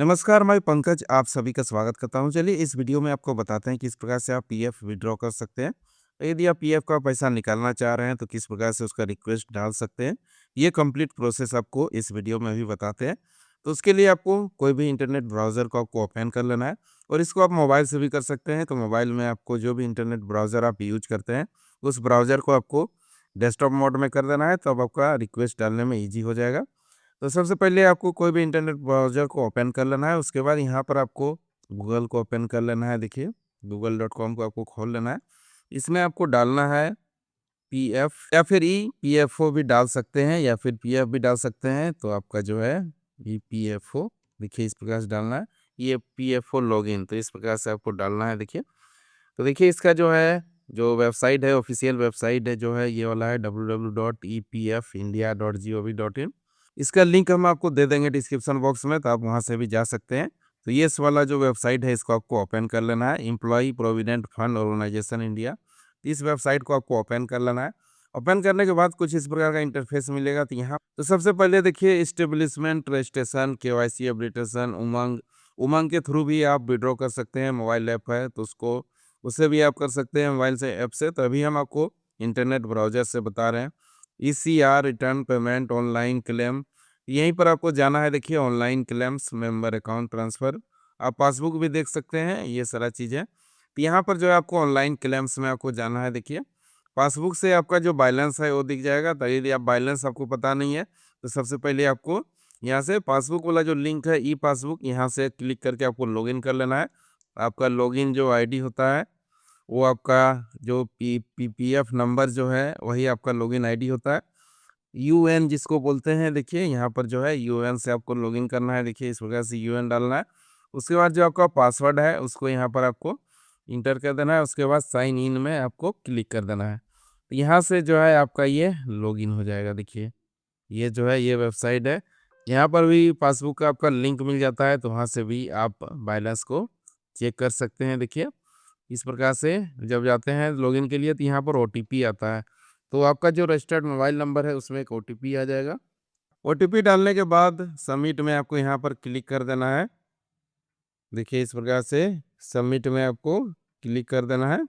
नमस्कार, मैं पंकज आप सभी का स्वागत करता हूँ। चलिए इस वीडियो में आपको बताते हैं किस प्रकार से आप पीएफ विथड्रॉ कर सकते हैं। यदि आप पीएफ का पैसा निकालना चाह रहे हैं तो किस प्रकार से उसका रिक्वेस्ट डाल सकते हैं। ये कंप्लीट प्रोसेस आपको इस वीडियो में भी बताते हैं। तो उसके लिए आपको कोई भी इंटरनेट ब्राउज़र को आपको ओपन कर लेना है और इसको आप मोबाइल से भी कर सकते हैं। तो मोबाइल में आपको जो भी इंटरनेट ब्राउज़र आप यूज़ करते हैं, उस ब्राउज़र को आपको डेस्कटॉप मोड में कर देना है, तब आपका रिक्वेस्ट डालने में ईज़ी हो जाएगा। तो सबसे पहले आपको कोई भी इंटरनेट ब्राउज़र को ओपन कर लेना है, उसके बाद यहाँ पर आपको गूगल को ओपन कर लेना है। देखिए, google.com को आपको खोल लेना है। इसमें आपको डालना है पीएफ या फिर ईपीएफओ भी डाल सकते हैं या फिर पीएफ भी डाल सकते हैं। तो आपका जो है ईपीएफओ, देखिए इस प्रकार से डालना है। ये पीएफओ लॉगिन, तो इस प्रकार से आपको डालना है। देखिए, तो देखिए इसका जो है, जो वेबसाइट है, ऑफिशियल वेबसाइट है जो है, ये वाला है www.epfindia.gov.in। इसका लिंक हम आपको दे देंगे डिस्क्रिप्शन बॉक्स में, तो आप वहाँ से भी जा सकते हैं। तो ये इस वाला जो वेबसाइट है, इसको आपको ओपन कर लेना है, employee provident fund organisation India. इस वेबसाइट को आपको ओपन कर लेना है। ओपन करने के बाद कुछ इस प्रकार का इंटरफेस मिलेगा। तो यहाँ तो सबसे पहले देखिए, एस्टेब्लिशमेंट रजिस्ट्रेशन, केवाईसी अपडेटेशन, उमंग। उमंग के थ्रू भी आप विड्रॉ कर सकते हैं। मोबाइल ऐप है तो उससे भी आप कर सकते हैं, मोबाइल से ऐप से। तो अभी हम आपको इंटरनेट ब्राउज़र से बता रहे हैं। ECR, return payment, online claim, यहीं पर आपको जाना है। देखिए, online claims, member account transfer, आप पासबुक भी देख सकते हैं, ये सारा चीज़ें। तो यहाँ पर जो है आपको ऑनलाइन क्लेम्स में आपको जाना है। देखिए, पासबुक से आपका जो बैलेंस है वो दिख जाएगा। तो यदि आप बैलेंस आपको पता नहीं है, तो सबसे पहले आपको यहाँ से पासबुक वाला जो लिंक है, ई पासबुक, यहाँ से क्लिक करके आपको लॉगिन कर लेना है। आपका लॉगिन जो आईडी होता है, वो आपका जो पीपीएफ नंबर जो है, वही आपका लॉगिन आईडी होता है। यूएन जिसको बोलते हैं, देखिए यहाँ पर जो है यूएन से आपको लॉगिन करना है। देखिए, इस प्रकार से यूएन डालना है। उसके बाद जो आपका पासवर्ड है, उसको यहाँ पर आपको इंटर कर देना है। उसके बाद साइन इन में आपको क्लिक कर देना है। तो यहाँ से जो है आपका ये लॉगिन हो जाएगा। देखिए, ये जो है, ये वेबसाइट है। यहाँ पर भी पासबुक का आपका लिंक मिल जाता है, तो वहाँ से भी आप बैलेंस को चेक कर सकते हैं। देखिए, इस प्रकार से जब जाते हैं लॉगिन के लिए, तो यहाँ पर ओटीपी आता है। तो आपका जो रजिस्टर्ड मोबाइल नंबर है, उसमें एक ओटीपी आ जाएगा। ओटीपी डालने के बाद सबमिट में आपको यहाँ पर क्लिक कर देना है। देखिए, इस प्रकार से सबमिट में आपको क्लिक कर देना है।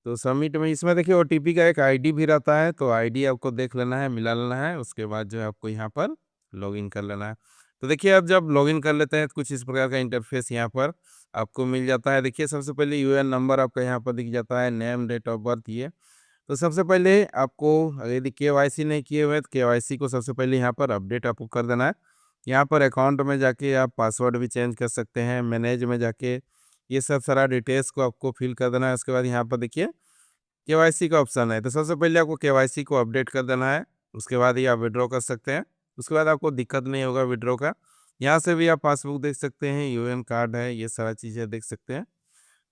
तो सबमिट में इसमें देखिए ओटीपी का एक आईडी भी रहता है, तो आईडी आपको देख लेना है, मिला लेना है। उसके बाद जो है आपको यहाँ पर लॉगिन कर लेना है। तो देखिए, अब जब लॉगिन कर लेते हैं तो कुछ इस प्रकार का इंटरफेस यहाँ पर आपको मिल जाता है। देखिए, सबसे पहले यूएन नंबर आपका यहाँ पर दिख जाता है, नेम, डेट ऑफ बर्थ, ये। तो सबसे पहले आपको, यदि केवाईसी नहीं किए हुए, तो केवाईसी को सबसे पहले यहाँ पर अपडेट आपको कर देना है। यहाँ पर अकाउंट में जाके आप पासवर्ड भी चेंज कर सकते हैं, मैनेज में जाके ये सब सारा डिटेल्स को आपको फिल कर देना है। उसके बाद यहाँ पर देखिए केवाईसी का ऑप्शन है, तो सबसे पहले आपको केवाईसी को अपडेट कर देना है। उसके बाद ही आप विड्रॉ कर सकते हैं। उसके बाद आपको दिक्कत नहीं होगा विड्रॉ का। यहाँ से भी आप पासबुक देख सकते हैं, यूएन कार्ड है, ये सारा चीज़ें देख सकते हैं।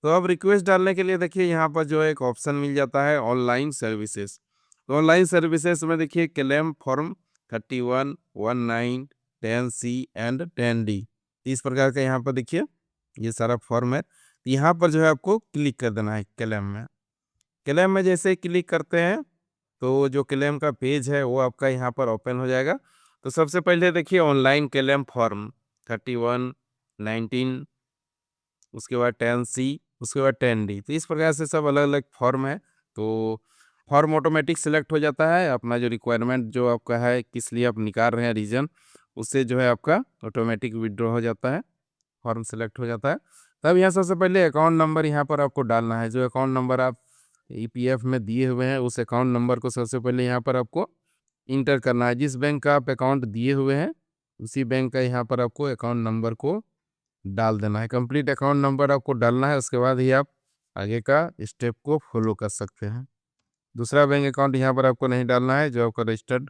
तो अब रिक्वेस्ट डालने के लिए देखिए, यहाँ पर जो है एक ऑप्शन मिल जाता है, ऑनलाइन सर्विसेज। तो ऑनलाइन सर्विसेज में देखिए claim form 31, 19, 10C and 10D, इस प्रकार का यहाँ पर देखिए ये सारा फॉर्म है। यहाँ पर जो है आपको क्लिक कर देना है क्लेम में। क्लेम में जैसे ही क्लिक करते हैं, तो जो क्लेम का पेज है वो आपका यहाँ पर ओपन हो जाएगा। तो सबसे पहले देखिए ऑनलाइन क्लेम फॉर्म 31, 19, उसके बाद 10C, उसके बाद 10D, तो इस प्रकार से सब अलग अलग फॉर्म है। तो फॉर्म ऑटोमेटिक सिलेक्ट हो जाता है, अपना जो रिक्वायरमेंट जो आपका है, किस लिए आप निकाल रहे हैं रीजन, उससे जो है आपका ऑटोमेटिक विड्रॉ हो जाता है, फॉर्म सेलेक्ट हो जाता है। तब यहाँ सबसे पहले अकाउंट नंबर यहाँ पर आपको डालना है। जो अकाउंट नंबर आप ईपीएफ में दिए हुए हैं, उस अकाउंट नंबर को सबसे पहले यहाँ पर आपको इंटर करना है। जिस बैंक का आप अकाउंट दिए हुए हैं, उसी बैंक का यहाँ पर आपको अकाउंट नंबर को डाल देना है। कंप्लीट अकाउंट नंबर आपको डालना है, उसके बाद ही आप आगे का स्टेप को फॉलो कर सकते हैं। दूसरा बैंक अकाउंट यहाँ पर आपको नहीं डालना है, जो आपका रजिस्टर्ड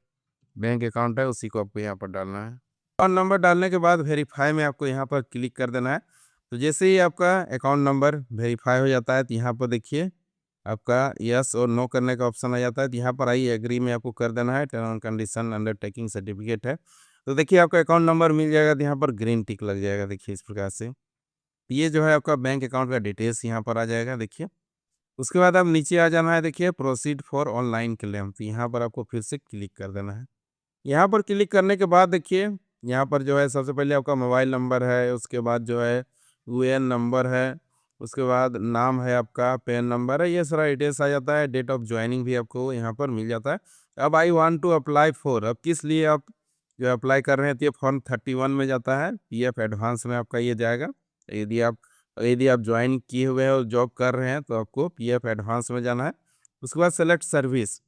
बैंक अकाउंट है उसी को आपको यहाँ पर डालना है। अकाउंट नंबर डालने के बाद वेरीफाई में आपको यहाँ पर क्लिक कर देना है। तो जैसे ही आपका अकाउंट नंबर वेरीफाई हो जाता है, तो यहाँ पर देखिए आपका यस और नो करने का ऑप्शन आ जाता है। तो यहाँ पर आई एग्री में आपको कर देना है, term and condition undertaking certificate है। तो देखिए आपका अकाउंट नंबर मिल जाएगा, तो यहाँ पर ग्रीन टिक लग जाएगा। देखिए इस प्रकार से ये जो है आपका बैंक अकाउंट का डिटेल्स यहाँ पर आ जाएगा। देखिए, उसके बाद आप नीचे आ जाना है। देखिए, प्रोसीड फॉर ऑनलाइन क्लेम, तो यहाँ पर आपको फिर से क्लिक कर देना है। यहाँ पर क्लिक करने के बाद देखिए यहाँ पर जो है सबसे पहले आपका मोबाइल नंबर है, उसके बाद जो है यूएएन नंबर है, उसके बाद नाम है आपका, पैन नंबर है, ये सारा डिटेल्स आ जाता है। डेट ऑफ ज्वाइनिंग भी आपको यहाँ पर मिल जाता है। अब I want to apply for, अब किस लिए आप जो अप्लाई कर रहे हैं, तो ये फॉर्म 31 में जाता है, पीएफ एडवांस में आपका ये जाएगा। यदि आप यदि आप ज्वाइन किए हुए हैं और जॉब कर रहे हैं तो आपको पीएफ एडवांस में जाना है। उसके बाद सेलेक्ट सर्विस,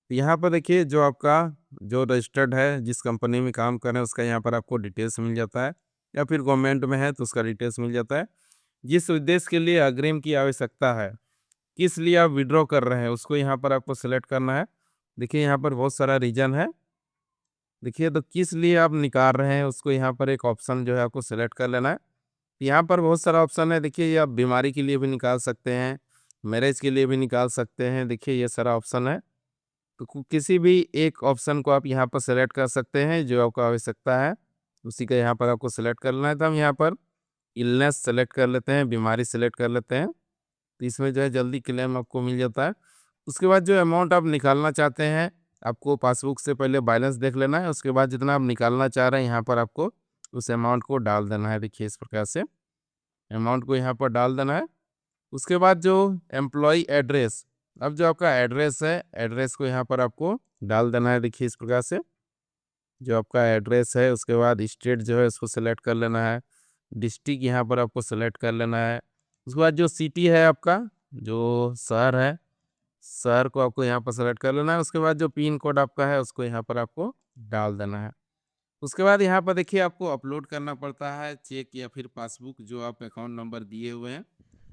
यहाँ पर देखिए जो आपका जो रजिस्टर्ड है, जिस कंपनी में काम कर रहे हैं उसका यहाँ पर आपको डिटेल्स मिल जाता है, या फिर गवर्नमेंट में है तो उसका डिटेल्स मिल जाता है। जिस उद्देश्य के लिए अग्रिम की आवश्यकता है, किस लिए आप विड्रॉ कर रहे हैं, उसको यहाँ पर आपको सिलेक्ट करना है। देखिए यहाँ पर बहुत सारा रीजन है। देखिए तो किस लिए आप निकाल रहे हैं, उसको यहाँ पर एक ऑप्शन जो है आपको सिलेक्ट कर लेना है। यहाँ पर बहुत सारा ऑप्शन है। देखिए ये आप बीमारी के लिए भी निकाल सकते हैं, मैरिज के लिए भी निकाल सकते हैं। देखिए ये सारा ऑप्शन है, तो किसी भी एक ऑप्शन को आप यहाँ पर सेलेक्ट कर सकते हैं जो आपको आवश्यकता है, उसी का यहाँ पर आपको सेलेक्ट करना है। तो हम यहाँ पर इलनेस सेलेक्ट कर लेते हैं, बीमारी सेलेक्ट कर लेते हैं, तो इसमें जो है जल्दी क्लेम आपको मिल जाता है। उसके बाद जो अमाउंट आप निकालना चाहते हैं, आपको पासबुक से पहले बैलेंस देख लेना है, उसके बाद जितना आप निकालना चाह रहे हैं यहाँ पर आपको उस अमाउंट को डाल देना है। देखिए इस प्रकार से अमाउंट को यहाँ पर डाल देना है। उसके बाद जो एम्प्लॉय एड्रेस, अब जो आपका एड्रेस है, एड्रेस को यहाँ पर आपको डाल देना है। देखिए इस प्रकार से जो आपका एड्रेस है, उसके बाद स्टेट जो है उसको सेलेक्ट कर लेना है, डिस्ट्रिक्ट यहाँ पर आपको सेलेक्ट कर लेना है। उसके बाद जो सिटी है आपका, जो शहर है, शहर को आपको यहाँ पर सेलेक्ट कर लेना है। उसके बाद जो पिन कोड आपका है उसको यहाँ पर आपको डाल देना है। उसके बाद यहाँ पर देखिए आपको अपलोड करना पड़ता है चेक या फिर पासबुक, जो आप अकाउंट नंबर दिए हुए हैं।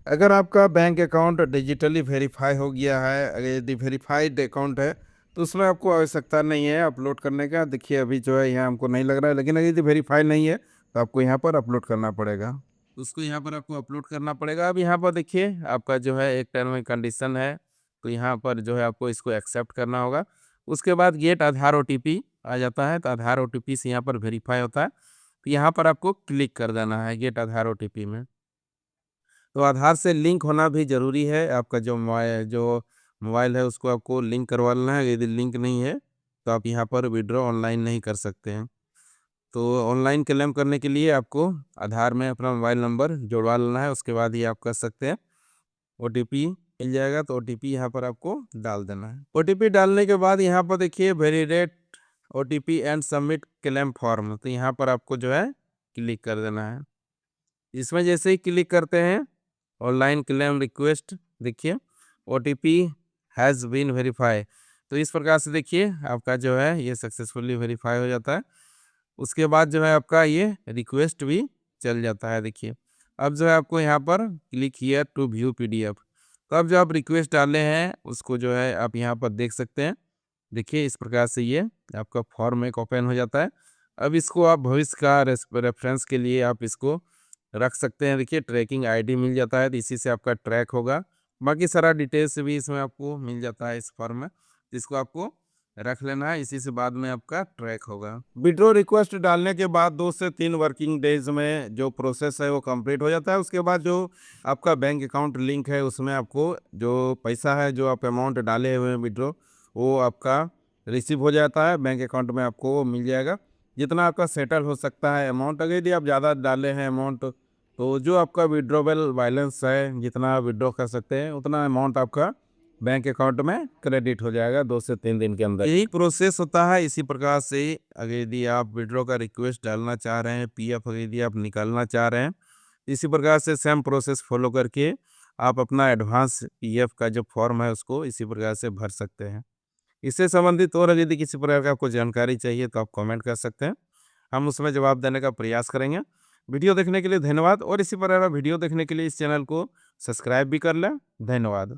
अगर आपका बैंक अकाउंट डिजिटली वेरीफाई हो गया है, अगर यदि वेरीफाइड अकाउंट है, तो उसमें आपको आवश्यकता नहीं है अपलोड करने का। देखिए अभी जो है यहाँ हमको नहीं लग रहा है, लेकिन यदि वेरीफाई नहीं है तो आपको यहाँ पर अपलोड करना पड़ेगा। उसको यहाँ पर आपको अपलोड करना पड़ेगा। अब यहाँ पर देखिए आपका जो है एक टर्म एंड कंडीशन है, तो यहाँ पर जो है आपको इसको एक्सेप्ट करना होगा। उसके बाद गेट आधार ओटीपी आ जाता है, तो आधार ओटीपी से यहाँ पर वेरीफाई होता है, तो यहाँ पर आपको क्लिक कर देना है गेट आधार ओटीपी में। तो आधार से लिंक होना भी ज़रूरी है। आपका जो मोबाइल है उसको आपको लिंक करवा लेना है। यदि लिंक नहीं है तो आप यहाँ पर विड्रॉ ऑनलाइन नहीं कर सकते हैं। तो ऑनलाइन क्लेम करने के लिए आपको आधार में अपना मोबाइल नंबर जुड़वा लेना है, उसके बाद ही आप कर सकते हैं। ओटीपी मिल जाएगा, तो ओटीपी यहाँ पर आपको डाल देना है। ओटीपी डालने के बाद यहाँ पर देखिए validate OTP and submit claim form, तो यहाँ पर आपको जो है क्लिक कर देना है। इसमें जैसे ही क्लिक करते हैं ऑनलाइन क्लेम रिक्वेस्ट, देखिए ओटीपी हैज़ बीन वेरीफाई, तो इस प्रकार से देखिए आपका जो है ये सक्सेसफुली वेरीफाई हो जाता है। उसके बाद जो है आपका ये रिक्वेस्ट भी चल जाता है। देखिए अब जो है आपको यहाँ पर click here to view PDF, तो अब जो आप रिक्वेस्ट डाले हैं उसको जो है आप यहाँ पर देख सकते हैं। देखिए इस प्रकार से ये आपका फॉर्म एक ओपन हो जाता है। अब इसको आप भविष्य का रेफरेंस के लिए आप इसको रख सकते हैं। देखिए ट्रैकिंग आईडी मिल जाता है, तो इसी से आपका ट्रैक होगा। बाकी सारा डिटेल्स भी इसमें आपको मिल जाता है इस फॉर्म में, जिसको आपको रख लेना है, इसी से बाद में आपका ट्रैक होगा। विड्रॉ रिक्वेस्ट डालने के बाद 2 से 3 वर्किंग डेज में जो प्रोसेस है वो कंप्लीट हो जाता है। उसके बाद जो आपका बैंक अकाउंट लिंक है उसमें आपको जो पैसा है, जो आप अमाउंट डाले हुए हैं विड्रॉ, वो आपका रिसीव हो जाता है, बैंक अकाउंट में आपको वो मिल जाएगा। जितना आपका सेटल हो सकता है अमाउंट, अगर यदि आप ज़्यादा डाले हैं अमाउंट, तो जो आपका विड्रॉबल बैलेंस है, जितना आप विड्रॉ कर सकते हैं उतना अमाउंट आपका बैंक अकाउंट में क्रेडिट हो जाएगा 2 से 3 दिन के अंदर। यही प्रोसेस होता है। इसी प्रकार से अगर यदि आप विड्रॉ का रिक्वेस्ट डालना चाह रहे हैं, पीएफ अगर यदि आप निकालना चाह रहे हैं, इसी प्रकार से सेम प्रोसेस फॉलो करके आप अपना एडवांस पीएफ का जो फॉर्म है उसको इसी प्रकार से भर सकते हैं। इससे संबंधित और यदि किसी प्रकार का आपको जानकारी चाहिए तो आप कमेंट कर सकते हैं, हम उसमें जवाब देने का प्रयास करेंगे। वीडियो देखने के लिए धन्यवाद, और इसी प्रकार का वीडियो देखने के लिए इस चैनल को सब्सक्राइब भी कर लें। धन्यवाद।